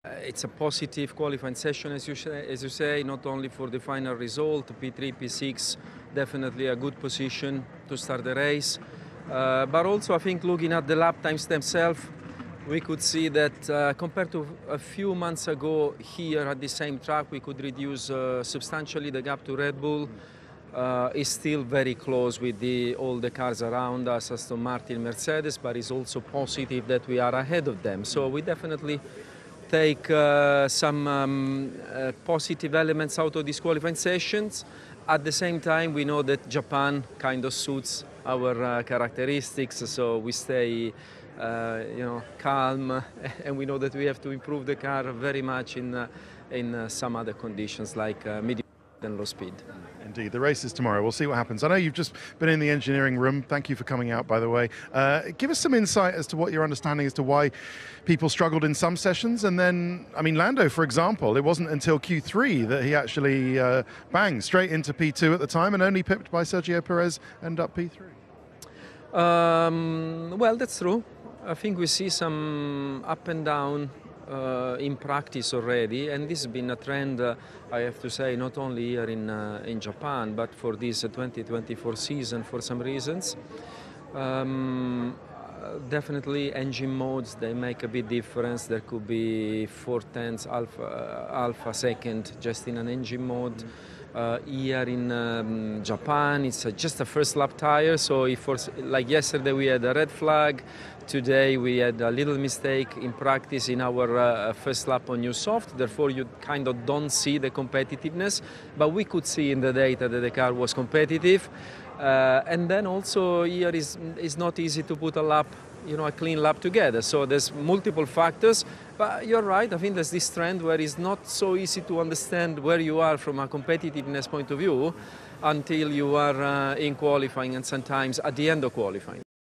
It's a positive qualifying session, as you say, not only for the final result, P3, P6, definitely a good position to start the race. But also I think looking at the lap times themselves, we could see that compared to a few months ago here at the same track, we could reduce substantially the gap to Red Bull. Is still very close with all the cars around us, Aston Martin, Mercedes, but it's also positive that we are ahead of them. So we definitely take some positive elements out of these qualifying sessions. At the same time, we know that Japan kind of suits our characteristics, so we stay calm, and we know that we have to improve the car very much in some other conditions like medium and low speed. Indeed, the race is tomorrow. We'll see what happens. I know you've just been in the engineering room. Thank you for coming out, by the way. Give us some insight as to what your understanding as to why people struggled in some sessions. And then, I mean, Lando, for example, it wasn't until Q3 that he actually banged straight into P2 at the time and only pipped by Sergio Perez, end up P3. Well, that's true. I think we see some up and down in practice already, and this has been a trend, I have to say, not only here in Japan, but for this 2024 season for some reasons. Definitely engine modes, they make a big difference. There could be 4/10 alpha second just in an engine mode. Here in Japan, it's just a first lap tire, so like yesterday we had a red flag, today we had a little mistake in practice in our first lap on new soft, therefore you kind of don't see the competitiveness, but we could see in the data that the car was competitive. And then also here is not easy to put a lap, a clean lap together. So there's multiple factors, but you're right. I think there's this trend where it's not so easy to understand where you are from a competitiveness point of view until you are in qualifying and sometimes at the end of qualifying.